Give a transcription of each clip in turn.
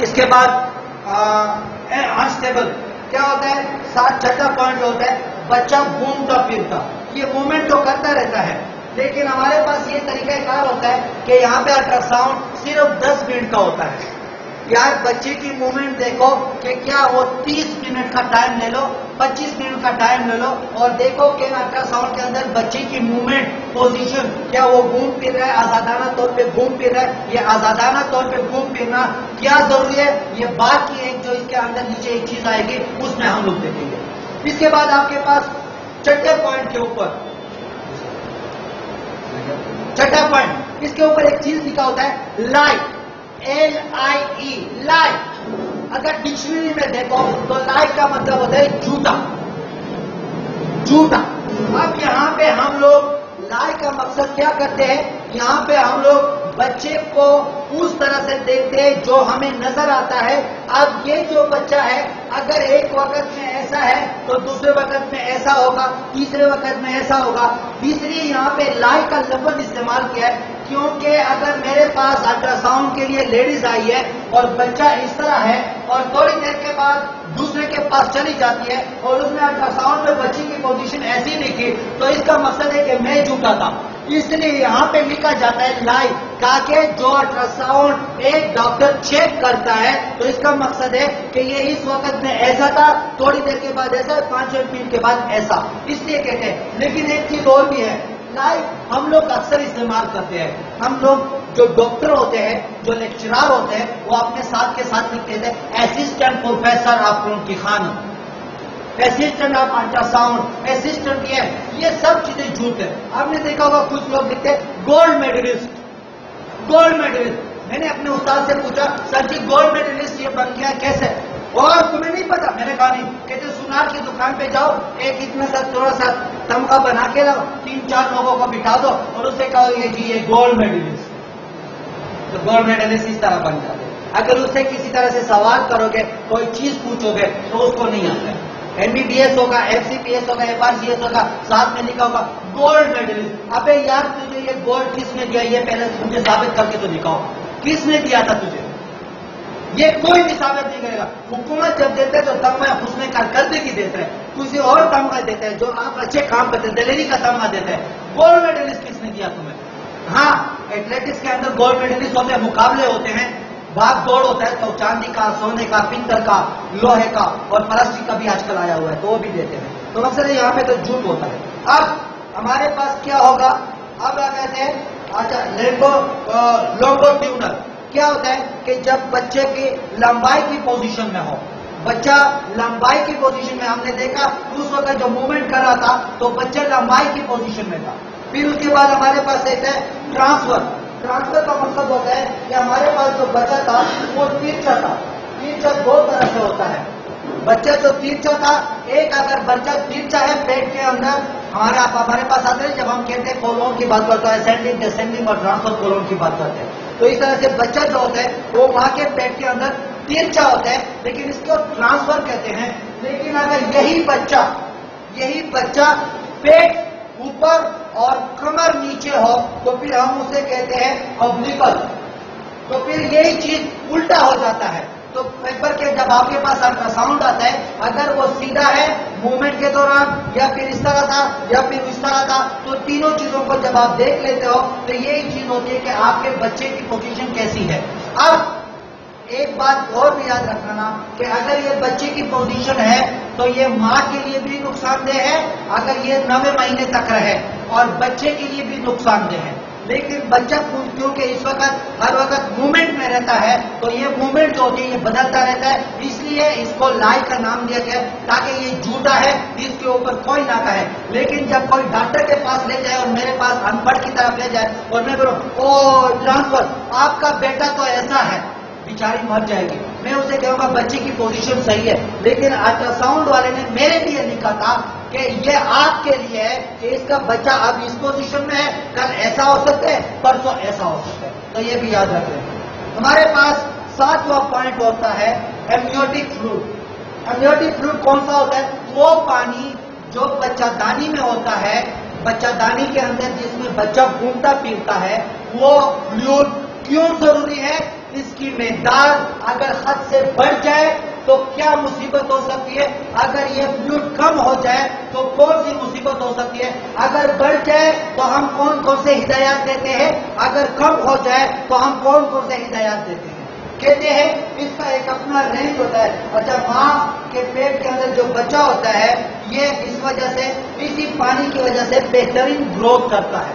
اس کے بعد انسٹیبل کیا ہوتا ہے؟ چھٹا پوائنٹ ہوتا ہے بچہ گھومتا پھرتا. یہ موومنٹ تو کرتا رہتا ہے لیکن ہمارے پاس یہ طریقہ کار ہوتا ہے کہ یہاں پہ الٹرا ساؤنڈ صرف 10 منٹ کا ہوتا ہے. یار بچے کی موومنٹ دیکھو کہ کیا وہ 30 منٹ کا ٹائم لے لو 25 منٹ کا ٹائم لے لو اور دیکھو کہ الٹرا ساؤنڈ کے اندر بچے کی موومنٹ پوزیشن کیا وہ گھوم پھر رہا ہے آزادانہ طور پہ گھوم پھر رہا ہے. یہ آزادانہ طور پہ گھوم پھرنا کیا ضروری ہے یہ بات کی ایک جو اس کے اندر نیچے ایک چیز آئے گی اس میں ہم لوگ دیکھیں گے. اس کے بعد آپ کے پاس چھٹے پوائنٹ کے اوپر چھٹا پوائنٹ اس کے اوپر ایک چیز لکھا ہوتا ہے لائٹ LIE لائٹ. اگر ڈکشنری میں دیکھو تو لائٹ کا مطلب ہوتا ہے جھوٹا جھوٹا. اب یہاں پہ ہم لوگ لائٹ کا مقصد کیا کرتے ہیں یہاں پہ ہم لوگ بچے کو اس طرح سے دیکھتے ہیں جو ہمیں نظر آتا ہے. اب یہ جو بچہ ہے اگر ایک وقت میں ایسا ہے تو دوسرے وقت میں ایسا ہوگا تیسرے وقت میں ایسا ہوگا. تیسری یہاں پہ لائٹ کا لفظ استعمال کیا ہے کیونکہ اگر میرے پاس الٹرا ساؤنڈ کے لیے لیڈیز آئی ہے اور بچہ اس طرح ہے اور تھوڑی دیر کے بعد دوسرے کے پاس چلی جاتی ہے اور اس نے الٹرا ساؤنڈ میں بچی کی پوزیشن ایسی لکھی تو اس کا مقصد ہے کہ میں جھوٹا تھا. اس لیے یہاں پہ لکھا جاتا ہے لائٹ تاکہ جو الٹرا ساؤنڈ ایک ڈاکٹر چیک کرتا ہے تو اس کا مقصد ہے کہ یہ اس وقت میں ایسا تھا تھوڑی دیر کے بعد ایسا 5 منٹ کے بعد ایسا اس لیے کہتے ہیں. لیکن ایک چیز اور بھی ہے لائٹ ہم لوگ اکثر استعمال کرتے ہیں. ہم لوگ جو ڈاکٹر ہوتے ہیں جو لیکچرار ہوتے ہیں وہ اپنے ساتھ کے ساتھ لکھتے تھے اسسٹنٹ پروفیسر آف کی Khan assistant of ultra sound assistant یہ سب چیزیں جھوٹ ہے. آپ نے دیکھا ہوگا کچھ لوگ لکھتے ہیں گولڈ میڈلسٹ گولڈ میڈلسٹ. میں نے اپنے استاد سے پوچھا سر جی گولڈ میڈلسٹ یہ بن گیا کیسے اور تمہیں نہیں پتا؟ میں نے کہا نہیں. کہتے سونار کی دکان پہ جاؤ ایک اتنا سا تھوڑا سا تمغہ بنا کے لاؤ 3-4 لوگوں کو بٹھا دو اور اس سے کہو یہ جی یہ گولڈ میڈلسٹ. تو گولڈ میڈلسٹ اس طرح بن جاتے. اگر اس سے کسی طرح سے سوال کرو گے کوئی چیز پوچھو گے تو اس کو نہیں آتا ہے. MBBS ہوگا FCPS ہوگا FRCS ہوگا ساتھ میں لکھا ہوگا گولڈ میڈلسٹ. ابے یار تجھے یہ گولڈ کس نے دیا یہ پہلے مجھے ثابت کر کے تو دکھاؤ کس نے دیا تھا تجھے. یہ کوئی بھی ثابت نہیں کرے گا. حکومت جب دیتے تو تمغہ حسن کارکردگی دیتے ہیں کسی اور تمغہ دیتے ہیں جو آپ اچھے کام کرتے ہیں دلیری کا تمغہ دیتے ہیں. گولڈ میڈلسٹ کس نے دیا تمہیں؟ ہاں ایتھلیٹکس کے اندر گولڈ میڈلسٹ ہوتے ہیں مقابلے ہوتے ہیں بھاگ دوڑ ہوتا ہے تو چاندی کا سونے کا پتل کا لوہے کا اور پلاسٹک کا بھی آج کل آیا ہوا ہے تو وہ بھی دیتے ہیں. تو مقصد یہاں پہ تو جھوٹ ہوتا ہے. اب ہمارے پاس کیا ہوگا اب کہتے ہیں اچھا لونگیٹیوڈنل کیا ہوتا ہے کہ جب بچے کی لمبائی کی پوزیشن میں ہو بچہ لمبائی کی پوزیشن میں ہم نے دیکھا اس وقت جو موومنٹ کر رہا تھا تو بچہ لمبائی کی پوزیشن میں تھا. پھر اس کے بعد ہمارے پاس ایک ہے ٹرانسفر. ٹرانسفر کا مقصد ہوتا ہے کہ ہمارے پاس جو بچہ تھا وہ تیرچا تھا. تیرچا 2 طرح سے ہوتا ہے. بچہ جو تیرچا تھا ایک اگر بچہ تیرچا ہے پیٹ کے اندر ہمارے پاس آتے ہیں جب ہم کہتے ہیں کولون کی بات کرتے ہیں اسینڈنگ ڈسینڈنگ اور ٹرانسفر کولون کی بات کرتے ہیں تو اس طرح سے بچہ جو ہوتا ہے وہ وہاں کے پیٹ کے اندر تیرچا ہوتا ہے لیکن اس کو ٹرانسفر کہتے ہیں. لیکن اگر یہی بچہ پیٹ اوپر اور کمر نیچے ہو تو پھر ہم اسے کہتے ہیں اوبلیکل. تو پھر یہی چیز الٹا ہو جاتا ہے. تو پیپر کے جب آپ کے پاس الٹرا ساؤنڈ آتا ہے اگر وہ سیدھا ہے موومنٹ کے دوران یا پھر اس طرح تھا یا پھر اس طرح تھا تو تینوں چیزوں کو جب آپ دیکھ لیتے ہو تو یہی چیز ہوتی ہے کہ آپ کے بچے کی پوزیشن کیسی ہے. اب ایک بات اور بھی یاد رکھنا کہ اگر یہ بچے کی پوزیشن ہے تو یہ ماں کے لیے بھی نقصان دہ ہے اگر یہ 9 مہینے تک رہے اور بچے کے لیے بھی نقصان دہ ہے. لیکن بچہ کیونکہ اس وقت ہر وقت موومنٹ میں رہتا ہے تو یہ موومنٹ جو ہوتی ہے یہ بدلتا رہتا ہے اس لیے اس کو لائٹ کا نام دیا گیا تاکہ یہ جھوٹا ہے اس کے اوپر کوئی نہ کہے. لیکن جب کوئی ڈاکٹر کے پاس لے جائے اور میرے پاس ان پڑھ کی طرف لے جائے اور میں بولوں او ٹرانسفر آپ کا بیٹا تو ایسا ہے بیچاری مر جائے گی میں اسے کہوں گا بچے کی پوزیشن صحیح ہے لیکن الٹرا ساؤنڈ والے نے میرے لیے لکھا تھا کہ یہ آپ کے لیے ہے کہ اس کا بچہ اب اس پوزیشن میں ہے کل ایسا ہو سکتا ہے پرسوں ایسا ہو سکتا ہے. تو یہ بھی یاد رکھ لیں. ہمارے پاس 7واں پوائنٹ ہوتا ہے ایمنیوٹک فلوئڈ. ایمنیوٹک فلوئڈ کون سا ہوتا ہے؟ وہ پانی جو بچہ دانی میں ہوتا ہے بچہ دانی کے اندر جس میں بچہ گھومتا پھرتا ہے وہ فلوئڈ کیوں ضروری ہے؟ اس کی مقدار اگر حد سے بڑھ جائے تو کیا مصیبت ہو سکتی ہے، اگر یہ فلوئڈ کم ہو جائے تو کون سی مصیبت ہو سکتی ہے، اگر بڑھ جائے تو ہم کون کون سے ہدایات دیتے ہیں، اگر کم ہو جائے تو ہم کون کون سے ہدایات دیتے ہیں۔ کہتے ہیں اس کا ایک اپنا رینج ہوتا ہے، اور جب ماں کے پیٹ کے اندر جو بچہ ہوتا ہے یہ اس وجہ سے، اسی پانی کی وجہ سے بہترین گروتھ کرتا ہے۔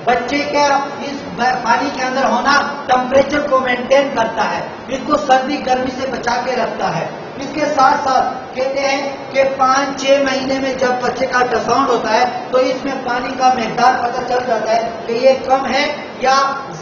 بچے کا اس پانی کے اندر ہونا ٹمپریچر کو مینٹین کرتا ہے، اس کو سردی گرمی سے بچا کے رکھتا ہے۔ اس کے ساتھ ساتھ کہتے ہیں کہ 5-6 مہینے میں جب بچے کا الٹراساؤنڈ ہوتا ہے تو اس میں پانی کا مقدار پتہ چل جاتا ہے کہ یہ کم ہے یا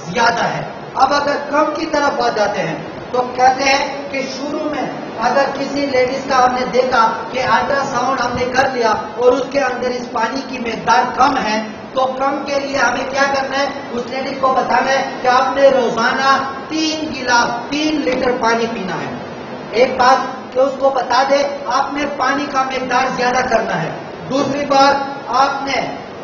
زیادہ ہے۔ اب اگر کم کی طرف آ جاتے ہیں تو کہتے ہیں کہ شروع میں اگر کسی لیڈیز کا ہم نے دیکھا کہ الٹرا ساؤنڈ ہم نے کر لیا اور اس کے اندر اس پانی کی مقدار کم ہے، تو کم کے لیے ہمیں کیا کرنا ہے، اس لیڈیز کو بتانا ہے کہ آپ نے روزانہ 3 لیٹر پانی پینا ہے۔ ایک بات کہ اس کو بتا دے آپ نے پانی کا مقدار زیادہ کرنا ہے۔ دوسری بات آپ نے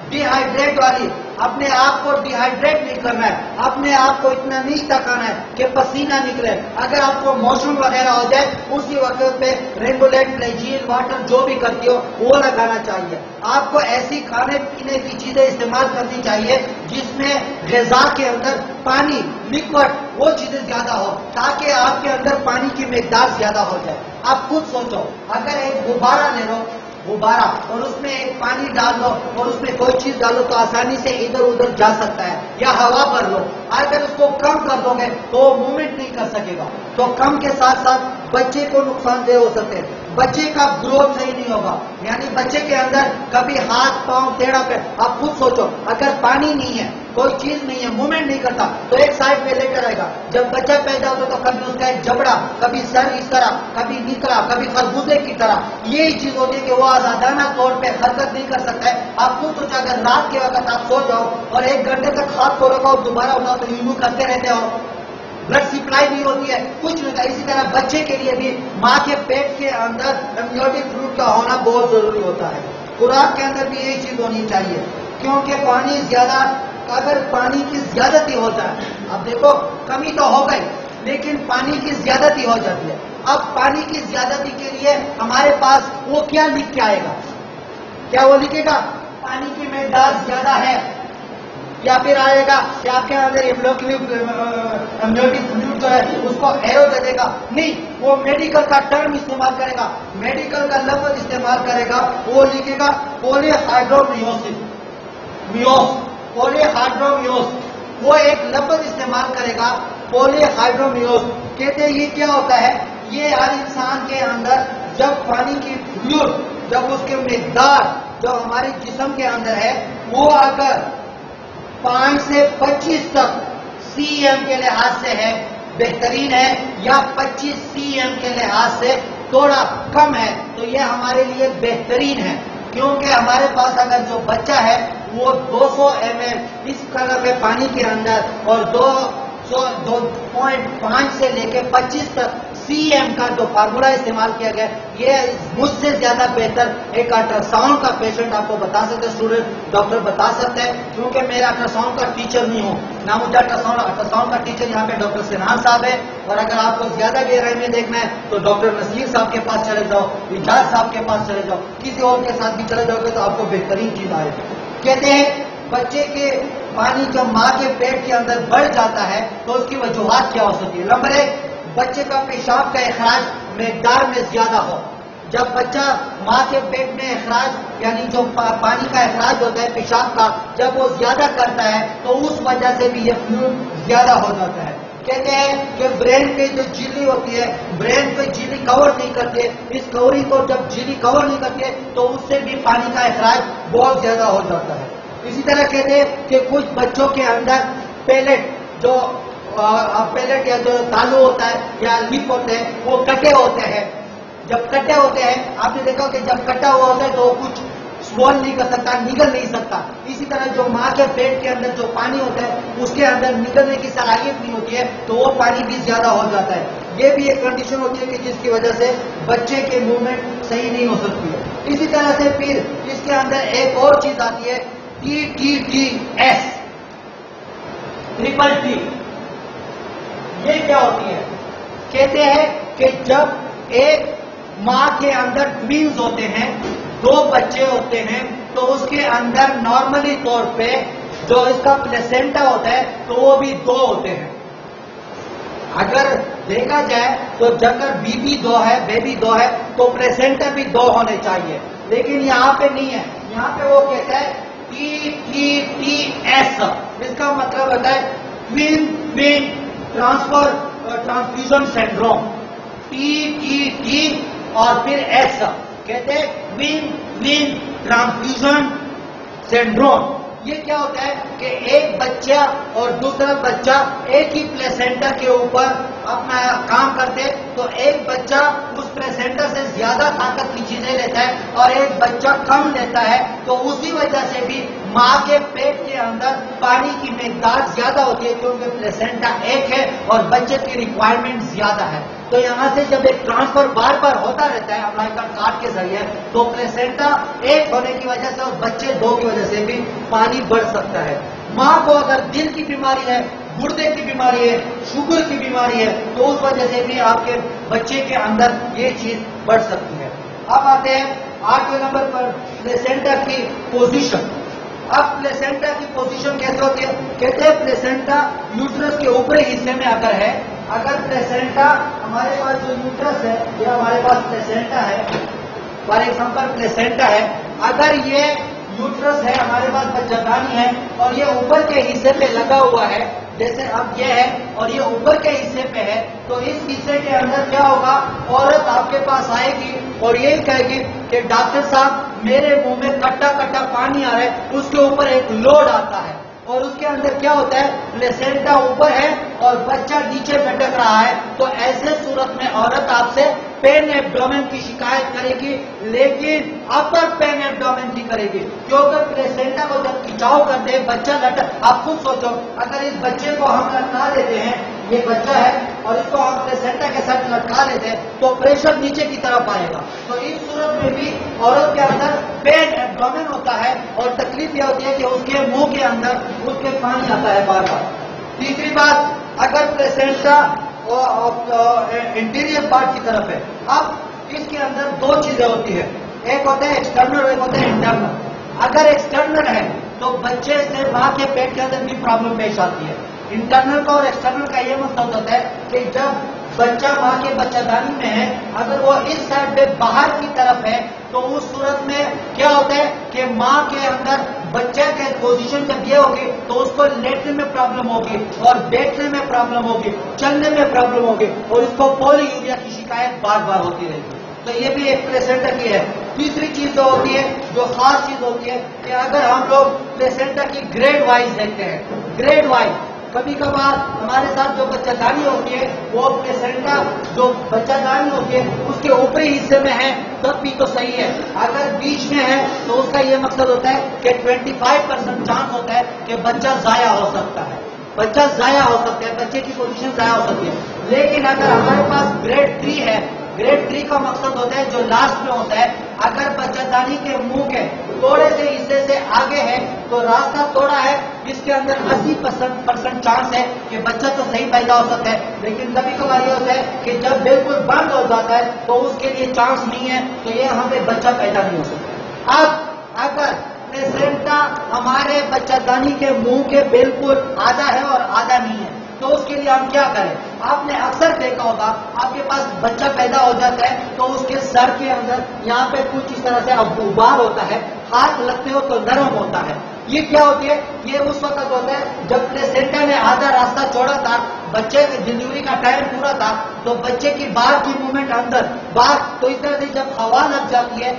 ڈی ہائیڈریٹ والی اپنے آپ کو ڈی ہائیڈریٹ نہیں کرنا ہے، اپنے آپ کو اتنا نہیں تکانا ہے کہ پسینہ نکلے۔ اگر آپ کو موشن وغیرہ ہو جائے اسی وقت پہ ریگولیٹ فلیجیل واٹر جو بھی کرتی ہو وہ لگانا چاہیے۔ آپ کو ایسی کھانے پینے کی چیزیں استعمال کرنی چاہیے جس میں غذا کے اندر پانی لکوڈ وہ چیزیں زیادہ ہو تاکہ آپ کے اندر پانی کی مقدار زیادہ ہو جائے۔ آپ خود سوچو، اگر ایک غبارہ لے لو، غبارہ، اور اس میں ایک پانی ڈال دو اور اس میں کوئی چیز ڈالو تو آسانی سے ادھر ادھر جا سکتا ہے، یا ہوا بھر لو۔ اگر اس کو کم کر دو گے تو وہ موومنٹ نہیں کر سکے گا۔ تو کم کے ساتھ ساتھ بچے کو نقصان دہ ہو سکتے ہیں، بچے کا گروتھ صحیح نہیں ہوگا، یعنی بچے کے اندر کبھی ہاتھ پاؤں ٹیڑھا پہ۔ آپ خود سوچو، اگر پانی نہیں ہے، کوئی چیز نہیں ہے، موومنٹ نہیں کرتا تو ایک سائڈ پہ لے کر آئے گا۔ جب بچہ پیدا ہوتا تو کبھی اس کا ایک جبڑا، کبھی سر اس طرح، کبھی نکلا، کبھی خربوزے کی طرح۔ یہی چیز ہوتی ہے کہ وہ آزادانہ طور پہ حرکت نہیں کر سکتا ہے۔ آپ خود سوچو، اگر رات کے وقت آپ سو جاؤ اور 1 گھنٹے تک ہاتھ کو رکھو اور دوبارہ اٹھاؤ تو یوں کرتے رہتے ہو، بلڈ سپلائی نہیں ہوتی ہے، کچھ نہیں ہوتا۔ اسی طرح بچے کے لیے بھی ماں کے پیٹ کے اندر امنیوٹک فلوئڈ کا ہونا بہت ضروری ہوتا ہے۔ خوراک کے اندر بھی یہی چیز ہونی چاہیے، کیونکہ پانی زیادہ، اگر پانی کی زیادتی ہو جائے، اب دیکھو کمی تو ہو گئی لیکن پانی کی زیادتی ہو جاتی ہے۔ اب پانی کی زیادتی کے لیے ہمارے پاس وہ کیا لکھ کے آئے گا، کیا وہ لکھے گا پانی کی مقدار زیادہ ہے، یا پھر آئے گا کہ آپ کے اندر امنیوٹک فلوئڈ جو ہے اس کو ایرو دے دے گا؟ نہیں، وہ میڈیکل کا ٹرم استعمال کرے گا، میڈیکل کا لفظ استعمال کرے گا، وہ لکھے گا پولی ہائیڈرومیوسس، پولی ہائیڈرومیوس، وہ ایک لفظ استعمال کرے گا پولی ہائیڈرومیوس۔ کہتے ہیں یہ کیا ہوتا ہے، یہ ہر انسان کے اندر جب پانی کی فلوئڈ، جب اس کی مقدار جو ہمارے جسم کے اندر ہے وہ اگر 5 سے 25 تک سی ایم کے لحاظ سے ہے بہترین ہے، یا 25 سی ایم کے لحاظ سے تھوڑا کم ہے تو یہ ہمارے لیے بہترین ہے، کیونکہ ہمارے پاس اگر جو بچہ ہے وہ 200 ایم ایل اس طرح کے پانی کے اندر اور 2.5 سے لے کے 25 تک سی ایم کا جو فارمولا استعمال کیا گیا، یہ مجھ سے زیادہ بہتر ایک الٹراساؤنڈ کا پیشنٹ آپ کو بتا سکتے، اسٹوڈنٹ ڈاکٹر بتا سکتے ہیں، کیونکہ میرا الٹراساؤنڈ کا ٹیچر نہیں ہوں، نہ مجھے الٹراساؤنڈ کا ٹیچر یہاں پہ ڈاکٹر سنان صاحب ہے، اور اگر آپ کو زیادہ گہرائی میں دیکھنا ہے تو ڈاکٹر نصیر صاحب کے پاس چلے جاؤ، اجاز صاحب کے پاس چلے جاؤ، کسی اور کے ساتھ بھی چلے جاؤ گے تو آپ کو بہترین چیز آئے گی۔ کہتے ہیں بچے کے پانی جب ماں کے پیٹ کے اندر بڑھ جاتا ہے تو اس کی وجوہات کیا ہو سکتی ہے؟ نمبر 1، بچے کا پیشاب کا اخراج مقدار میں زیادہ ہو۔ جب بچہ ماں کے پیٹ میں اخراج یعنی جو پانی کا اخراج ہوتا ہے پیشاب کا، جب وہ زیادہ کرتا ہے تو اس وجہ سے بھی یہ فلوئڈ زیادہ ہو جاتا ہے۔ کہتے ہیں کہ برین پہ جو جھلی ہوتی ہے، برین پہ جھلی کور نہیں کرتے، اس کوری کو جب جھلی کور نہیں کرتے تو اس سے بھی پانی کا اخراج بہت زیادہ ہو جاتا ہے۔ اسی طرح کہتے ہیں کہ کچھ بچوں کے اندر پیلٹ جو پیلٹ یا جو تالو ہوتا ہے یا لپ ہوتے ہیں وہ کٹے ہوتے ہیں۔ جب کٹے ہوتے ہیں آپ نے دیکھا کہ جب کٹا ہوا ہوتا ہے تو وہ کچھ سوال نہیں کر سکتا، نگل نہیں سکتا۔ اسی طرح جو ماں کے پیٹ کے اندر جو پانی ہوتا ہے اس کے اندر نگلنے کی صلاحیت نہیں ہوتی ہے تو وہ پانی بھی زیادہ ہو جاتا ہے۔ یہ بھی ایک کنڈیشن ہوتی ہے کہ جس کی وجہ سے بچے کے موومنٹ صحیح نہیں ہو سکتی ہے۔ اسی طرح سے پھر اس کے اندر ایک اور چیز آتی ہے TTTS، ٹرپل ٹی۔ یہ کیا ہوتی ہے؟ کہتے ہیں کہ جب ایک ماں کے اندر ٹوینز ہوتے ہیں، دو بچے ہوتے ہیں، تو اس کے اندر نارملی طور پہ جو اس کا پلیسینٹا ہوتا ہے تو وہ بھی دو ہوتے ہیں. اگر دیکھا جائے تو اگر بیبی دو ہے، بیبی دو ہے، تو پلیسینٹا بھی دو ہونے چاہیے، لیکن یہاں پہ نہیں ہے. یہاں پہ وہ کہتا ہے TTTS. اس کا مطلب ہوتا ہے ٹوین ٹرانسفیوژن سنڈروم. TTT اور پھر ایس کہتے ہیں ٹوین ٹرانسفیوژن سنڈروم. یہ کیا ہوتا ہے کہ ایک بچہ اور دوسرا بچہ ایک ہی پلیسینٹا کے اوپر اپنا کام کرتے، تو ایک بچہ اس پلیسینٹا سے زیادہ طاقت کی چیزیں لیتا ہے اور ایک بچہ کم لیتا ہے، تو اسی وجہ سے بھی ماں کے پیٹ کے اندر پانی کی مقدار زیادہ ہوتی ہے، کیونکہ پلیسینٹا ایک ہے اور بچے کی ریکوائرمنٹ زیادہ ہے. تو یہاں سے جب ایک ٹرانسفر بار بار ہوتا رہتا ہے امبلائکل کارڈ کے ذریعے، تو پلیسینٹا ایک ہونے کی وجہ سے اور بچے دو کی وجہ سے بھی پانی بڑھ سکتا ہے. ماں کو اگر دل کی بیماری ہے، گردے کی بیماری ہے، شوگر کی بیماری ہے، تو اس وجہ سے بھی آپ کے بچے کے اندر یہ چیز بڑھ سکتی ہے. اب آتے ہیں 8ویں نمبر پر پلیسینٹا کی پوزیشن. اب پلیسینٹا کی پوزیشن کیسے ہوتی ہے؟ کہتے ہیں پلیسینٹا یوٹرس کے اوپری حصے میں اگر ہے، اگر پلیسینٹا ہمارے پاس جو یوٹرس ہے یہ ہمارے پاس پلیسینٹا ہے، فار ایگزامپل پلیسینٹا ہے، اگر یہ یوٹرس ہے ہمارے پاس بچہدانی ہے اور یہ اوپر کے حصے پہ لگا ہوا ہے، جیسے اب یہ ہے اور یہ اوپر کے حصے پہ ہے، تو اس حصے کے اندر کیا ہوگا؟ عورت آپ کے پاس آئے گی اور یہی کہے گی کہ ڈاکٹر صاحب میرے منہ میں کٹا کٹا پانی آ رہا ہے. اس کے اوپر ایک لوڈ آتا ہے اور اس کے اندر کیا ہوتا ہے؟ پلیسینٹا اوپر ہے اور بچہ نیچے بھٹک رہا ہے. تو ایسے صورت میں عورت آپ سے پین ایبڈومن کی شکایت کرے گی، لیکن اپر پین ایبڈومن کی کرے گی، کیونکہ پلیسینٹا کو جب کھچاؤ کرتے ہیں بچہ آپ خود سوچو، اگر اس بچے کو ہم لٹکا دیتے ہیں، یہ بچہ ہے اور اس کو ہم پلیسینٹا کے ساتھ لٹکا لیتے ہیں تو پریشر نیچے کی طرف آئے گا. تو اس صورت میں بھی عورت کے اندر پین ایبڈومن ہوتا ہے اور تکلیف یہ ہوتی ہے کہ اس کے منہ کے اندر اس کے پانی آتا ہے بار بار. تیسری بات، اگر پلیسینٹا انٹیریئر پارٹ کی طرف ہے، اب اس کے اندر دو چیزیں ہوتی ہیں، ایک ہوتا ہے ایکسٹرنل اور ایک ہوتا ہے انٹرنل. اگر ایکسٹرنل ہے تو بچے سے ماں کے پیٹ کے اندر بھی پرابلم پیش آتی ہے. انٹرنل کا اور ایکسٹرنل کا یہ مطلب ہوتا ہے کہ جب بچہ ماں کے بچہ دانی میں ہے، اگر وہ اس سائڈ پہ باہر کی طرف ہے تو اس صورت میں کیا ہوتا ہے کہ ماں کے اندر بچہ کے پوزیشن جب یہ ہوگی تو اس کو لیٹنے میں پرابلم ہوگی اور بیٹھنے میں پرابلم ہوگی، چلنے میں پرابلم ہوگی اور اس کو پولی یوریا کی شکایت بار بار ہوتی رہے گی. تو یہ بھی ایک پلیسینٹا کی ہے. تیسری چیز جو ہوتی ہے، جو خاص چیز ہوتی ہے کہ اگر ہم لوگ پلیسینٹا کی گریڈ وائز دیکھتے ہیں، گریڈ وائز کبھی کبھار ہمارے ساتھ جو بچہ دانی ہوتی ہے وہ پلیسینٹا جو بچہ دانی ہوتی ہے اس کے اوپری حصے میں ہے تب بھی تو صحیح ہے. اگر بیچ میں ہے تو اس کا یہ مقصد ہوتا ہے کہ 25% چانس ہوتا ہے کہ بچہ ضائع ہو سکتا ہے، بچہ ضائع ہو سکتا ہے، بچے کی پوزیشن ضائع ہو سکتی ہے. لیکن اگر ہمارے پاس گریڈ 3 ہے، گریڈ 3 کا مقصد ہوتا ہے جو لاسٹ میں ہوتا ہے، اگر بچہ دانی کے منہ کے تھوڑے سے حصے سے آگے ہے تو راستہ توڑا ہے، جس کے اندر 80% چانس ہے کہ بچہ تو صحیح پیدا ہو سکتا ہے. لیکن کبھی کبھار یہ ہوتا ہے کہ جب بالکل بند ہو جاتا ہے تو اس کے لیے چانس نہیں ہے، تو یہ یہاں پہ بچہ پیدا نہیں ہو سکتا. اب اگر پلیسینٹا ہمارے بچہ دانی کے منہ کے بالکل آدھا ہے اور آدھا نہیں ہے تو اس کے لیے ہم کیا کریں؟ آپ نے اکثر دیکھا ہوگا آپ کے پاس بچہ پیدا ہو جاتا ہے تو اس کے سر کے اندر یہاں پہ کچھ اس طرح سے غبار ہوتا ہے، ہاتھ لگتے ہو تو نرم ہوتا ہے. یہ کیا ہوتی ہے؟ یہ اس وقت ہوتا ہے جب پلیسینٹا نے آدھا راستہ چھوڑا تھا، بچے کی ڈلیوری کا ٹائم پورا تھا، تو بچے کی باہر کی موومنٹ اندر باہر، تو اس طرح سے جب ہوا لگ جاتی ہے،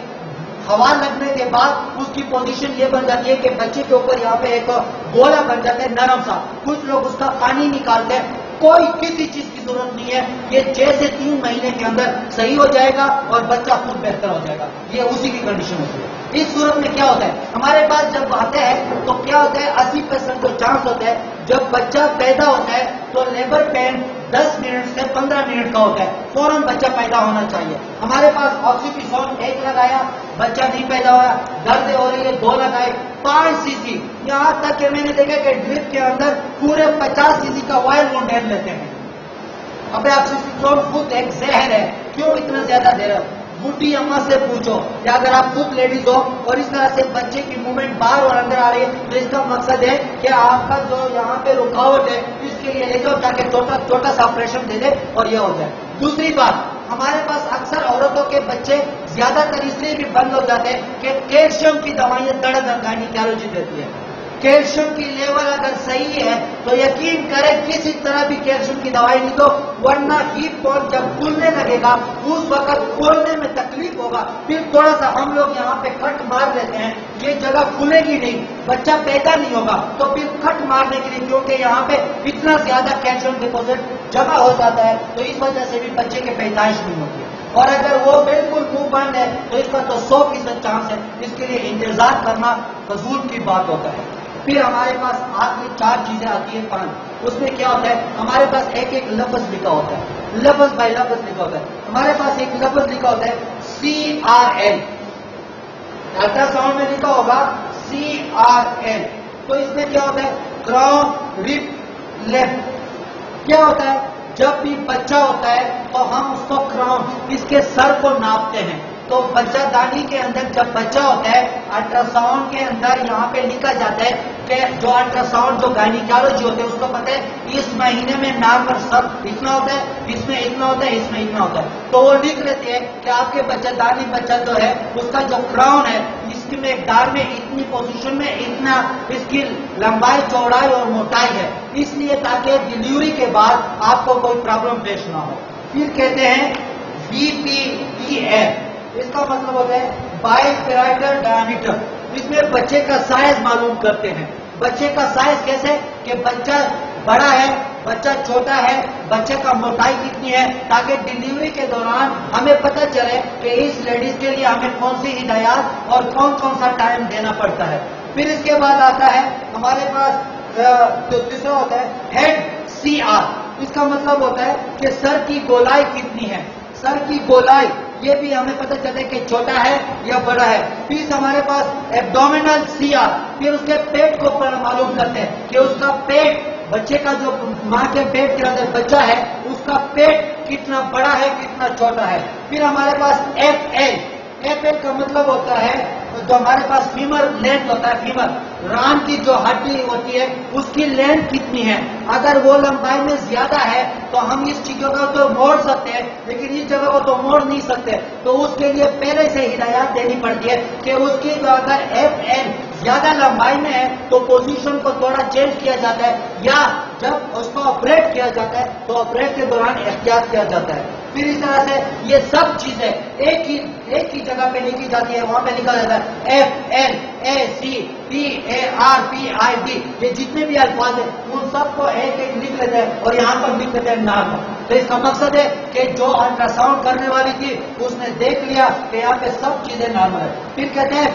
ہوا لگنے کے بعد اس کی پوزیشن یہ بن جاتی ہے کہ بچے کے اوپر یہاں پہ ایک گولا بن جاتا ہے نرم سا، کچھ لوگ اس کا پانی نکالتے ہیں. کوئی کسی چیز کی ضرورت نہیں ہے، یہ 6 سے 3 مہینے کے اندر صحیح ہو جائے گا اور بچہ خود بہتر ہو جائے گا. یہ اسی کی کنڈیشن ہوتی ہے. اس صورت میں کیا ہوتا ہے ہمارے پاس جب آتے ہیں تو کیا ہوتا ہے 80% جو چانس ہوتا ہے جب بچہ پیدا ہوتا ہے تو لیبر پین 10 منٹ سے 15 منٹ کا ہوتا ہے، فوراً بچہ پیدا ہونا چاہیے. ہمارے پاس آکسیپیسون 1 لگایا، بچہ نہیں پیدا ہوا، درد ہو رہی ہے 2 لگائے، 5 cc، یہاں تک کہ میں نے دیکھا کہ ڈرپ کے اندر پورے 50 cc کا وائل وہ ڈیل لیتے ہیں. ابے آکسیٹوسین خود ایک زہر ہے، کیوں اتنا زیادہ دے رہے ہو؟ بڈھی اما سے پوچھو، یا اگر آپ خود لیڈیز ہو اور اس طرح سے بچے کی موومنٹ باہر اور اندر آ رہی ہے تو اس کا مقصد ہے کہ آپ کا جو یہاں پہ رکاوٹ ہے اس کے لیے لے جاؤ تاکہ چھوٹا سا آپریشن دے دے اور یہ ہو جائے۔ دوسری بات، ہمارے پاس اکثر عورتوں کے بچے زیادہ تر اس لیے بھی بند ہو جاتے ہیں کہ کیلشیم کی دوائیں گائنیکالوجی دیتی ہے۔ کیلشیم کی لیول اگر صحیح ہے تو یقین کرے کسی طرح بھی کیلشیم کی دوائی نہیں دو، ورنہ ہیٹ بون جب کھلنے لگے گا اس وقت کھولنے میں تکلیف ہوگا، پھر تھوڑا سا ہم لوگ یہاں پہ کٹ مار لیتے ہیں، یہ جگہ کھلے گی نہیں، بچہ پیدا نہیں ہوگا تو پھر کٹ مارنے کے لیے، کیونکہ یہاں پہ اتنا زیادہ کیلشیم ڈپوزٹ جمع ہو جاتا ہے تو اس وجہ سے بھی بچے کی پیدائش نہیں ہوتی ہے۔ اور اگر وہ بالکل منہ بند ہے تو اس کا تو 100% چانس ہے، اس کے لیے انتظار کرنا فضول کی بات ہوتا ہے۔ پھر ہمارے پاس آخری 4 چیزیں آتی ہیں 5، اس میں کیا ہوتا ہے، ہمارے پاس ایک ایک لفظ لکھا ہوتا ہے، لفظ بائی لفظ لکھا ہوتا ہے۔ ہمارے پاس ایک لفظ لکھا ہوتا ہے CRL، الٹرا ساؤنڈ میں لکھا ہوگا CRL، تو اس میں کیا ہوتا ہے، کراؤن رب لیفٹ۔ کیا ہوتا ہے، جب بھی بچہ ہوتا ہے تو ہم اس کو کراؤن، اس کے سر کو ناپتے ہیں، تو بچہ دانی کے اندر جب بچہ ہوتا ہے الٹرا ساؤنڈ کے اندر یہاں پہ لکھا جاتا ہے کہ جو الٹرا ساؤنڈ جو گائنیکالوجی ہوتے ہیں اس کو پتہ ہے اس مہینے میں نارمل سب اتنا ہوتا ہے، اس میں اتنا ہوتا ہے، اس میں اتنا ہوتا ہے، تو وہ لکھ لیتے ہیں کہ آپ کے بچہ دانی بچہ جو ہے اس کا جو کراؤن ہے اس کی مقدار میں اتنی پوزیشن میں اتنا اس کی لمبائی چوڑائی اور موٹائی ہے، اس لیے تاکہ ڈلیوری کے بعد آپ کو کوئی پرابلم پیش نہ ہو۔ پھر کہتے ہیں BPDF، اس کا مطلب ہوتا ہے بائی پیرائٹل ڈائمیٹر، اس میں بچے کا سائز معلوم کرتے ہیں۔ بچے کا سائز کیسے کہ بچہ بڑا ہے، بچہ چھوٹا ہے، بچے کا موٹائی کتنی ہے، تاکہ ڈلیوری کے دوران ہمیں پتہ چلے کہ اس لیڈیز کے لیے ہمیں کون سی ہدایات اور کون کون سا ٹائم دینا پڑتا ہے۔ پھر اس کے بعد آتا ہے ہمارے پاس جو تیسرا ہوتا ہے ہیڈ CR، اس کا مطلب ہوتا ہے کہ سر کی گولائی کتنی ہے، سر کی گولائی یہ بھی ہمیں پتہ چلتا ہے کہ چھوٹا ہے یا بڑا ہے۔ پھر ہمارے پاس ایبڈومینل CR، پھر اس کے پیٹ کو معلوم کرتے ہیں کہ اس کا پیٹ، بچے کا جو ماں کے پیٹ کے اندر بچہ ہے اس کا پیٹ کتنا بڑا ہے کتنا چھوٹا ہے۔ پھر ہمارے پاس FL کا مطلب ہوتا ہے جو ہمارے پاس فیمر لینتھ ہوتا ہے، فیمر ران کی جو ہڈی ہوتی ہے اس کی لینتھ کتنی ہے، اگر وہ لمبائی میں زیادہ ہے تو ہم اس چیزوں کو تو موڑ سکتے ہیں لیکن اس جگہ کو تو موڑ نہیں سکتے، تو اس کے لیے پہلے سے ہدایات دینی پڑتی ہے کہ اس کی جو اگر FL زیادہ لمبائی میں ہے تو پوزیشن کو تھوڑا چینج کیا جاتا ہے، یا جب اس کو آپریٹ کیا جاتا ہے تو آپریٹ کے دوران احتیاط کیا جاتا ہے۔ پھر اس طرح سے یہ سب چیزیں ایک ہی جگہ پہ لکھی جاتی ہے، وہاں پہ لکھا جاتا ہے FLACPARPID، یہ جتنے بھی الفاظ ہیں ان سب کو ایک ایک لکھ لیتے ہیں اور یہاں پر لکھ لیتے ہیں نام۔ تو اس کا مقصد ہے کہ جو الٹرا ساؤنڈ کرنے والی تھی اس نے دیکھ لیا کہ یہاں پہ سب چیزیں نارمل ہے۔ پھر کہتے ہیں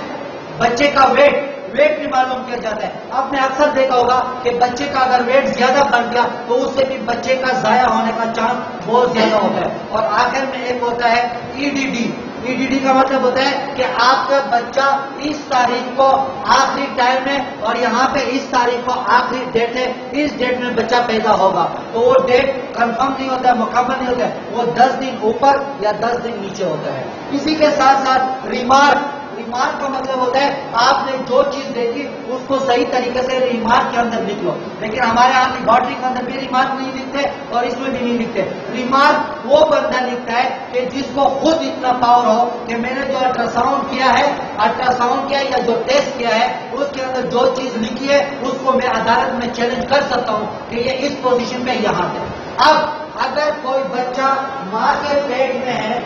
بچے کا ویٹ بھی معلوم کیا جاتا ہے۔ آپ نے اکثر دیکھا ہوگا کہ بچے کا اگر ویٹ زیادہ بڑھ گیا تو اس سے بھی بچے کا ضائع ہونے کا چانس بہت زیادہ ہوتا ہے۔ اور آخر میں ایک ہوتا ہے EDD کا مطلب ہوتا ہے کہ آپ کا بچہ اس تاریخ کو آخری ٹائم ہے اور یہاں پہ اس تاریخ کو آخری ڈیٹ ہے، اس ڈیٹ میں بچہ پیدا ہوگا، تو وہ ڈیٹ کنفرم نہیں ہوتا ہے، مکمل نہیں ہوتا ہے، وہ 10 دن اوپر یا 10 دن نیچے ہوتا ہے۔ اسی کے ساتھ ساتھ ریمارک کا مطلب ہوتا ہے آپ نے جو چیز دیکھی اس کو صحیح طریقے سے ریمارک کے اندر لکھ لو، لیکن ہمارے یہاں لیبارٹری کے اندر بھی ریمارک نہیں لکھتے اور اس میں بھی نہیں لکھتے۔ ریمارک وہ بندہ لکھتا ہے کہ جس کو خود اتنا پاور ہو کہ میں نے جو الٹرا ساؤنڈ کیا ہے یا جو ٹیسٹ کیا ہے اس کے اندر جو چیز لکھی ہے اس کو میں عدالت میں چیلنج کر سکتا ہوں کہ یہ اس پوزیشن پہ یہاں ہے۔ اب اگر کوئی بچہ ماں کے پیٹ میں ہے،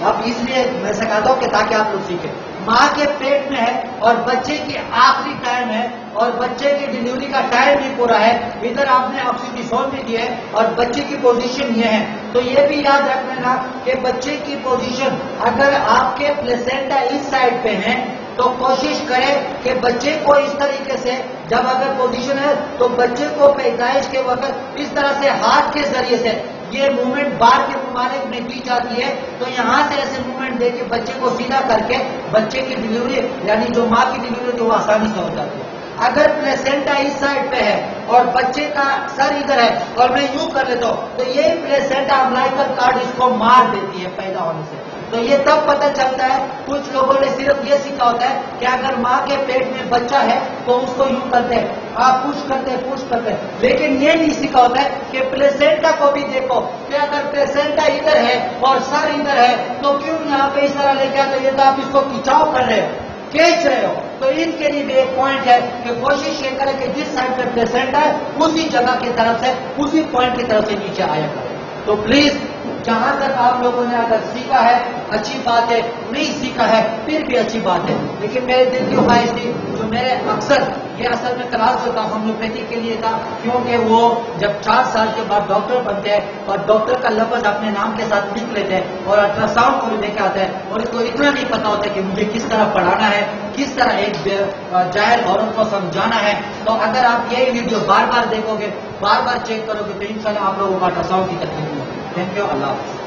اب اس لیے میں سکھاتا ہوں کہ تاکہ آپ لوگ سیکھیں، ماں کے پیٹ میں ہے اور بچے کی آخری ٹائم ہے اور بچے کی ڈلیوری کا ٹائم بھی پورا ہے، ادھر آپ نے آکسیٹوسین بھی دی ہے اور بچے کی پوزیشن یہ ہے، تو یہ بھی یاد رکھ لینا کہ بچے کی پوزیشن اگر آپ کے پلیسینٹا اس سائڈ پہ ہیں تو کوشش کرے کہ بچے کو اس طریقے سے، جب اگر پوزیشن ہے تو بچے کو پیدائش کے وقت اس طرح سے ہاتھ کے ذریعے سے یہ موومنٹ باہر کے ممالک میں دی جاتی ہے، تو یہاں سے ایسے موومنٹ دے کے بچے کو سیدھا کر کے بچے کی ڈلیوری یعنی جو ماں کی ڈلیوری تو وہ آسانی سے ہو جاتی ہے۔ اگر پلیسینٹا اس سائڈ پہ ہے اور بچے کا سر ادھر ہے اور میں یوں کر لیتا ہوں تو یہ پلیسینٹا امبلائکل کارڈ اس کو مار دیتی ہے پیدا ہونے سے. تو یہ تب پتہ چلتا ہے. کچھ لوگوں نے صرف یہ سیکھا ہوتا ہے کہ اگر ماں کے پیٹ میں بچہ ہے تو اس کو یوں کرتے ہیں, آپ پوش کرتے ہیں, لیکن یہ نہیں سیکھا ہوتا ہے کہ پلیسینٹا کو بھی دیکھو کہ اگر پلیسینٹا ادھر ہے اور سر ادھر ہے تو کیوں یہاں پہ اس طرح لے کے آتے, یہ تو آپ اس کو کھینچاؤ کر رہے ہو, کھینچ رہے ہو. تو ان کے لیے بھی ایک پوائنٹ ہے کہ کوشش یہ کرے کہ جس سائڈ پہ پلیسینٹا ہے اسی جگہ کی طرف سے, اسی پوائنٹ کی طرف سے نیچے آیا کرے. تو پلیز جہاں تک آپ لوگوں نے اگر سیکھا ہے اچھی بات ہے, نہیں سیکھا ہے پھر بھی اچھی بات ہے. لیکن میرے دل کی خواہش تھی, جو میرے اکثر یہ اصل میں کلاس جو تھا ہومیوپیتھی کے لیے تھا, کیونکہ وہ جب 4 سال کے بعد ڈاکٹر بنتے ہیں اور ڈاکٹر کا لفظ اپنے نام کے ساتھ لکھ لیتے ہیں اور الٹرا ساؤنڈ کو بھی لے کے آتے ہیں اور اس کو اتنا نہیں پتا ہوتا کہ مجھے کس طرح پڑھانا ہے, کس طرح ایک جاہل عورت کو سمجھانا ہے. تو اگر آپ یہ ویڈیو بار بار دیکھو گے, بار بار چیک کرو گے تو انشاءاللہ آپ لوگوں کو الٹرا ساؤنڈ کی تکلیف ہوگی. Thank you. اللہ حافظ.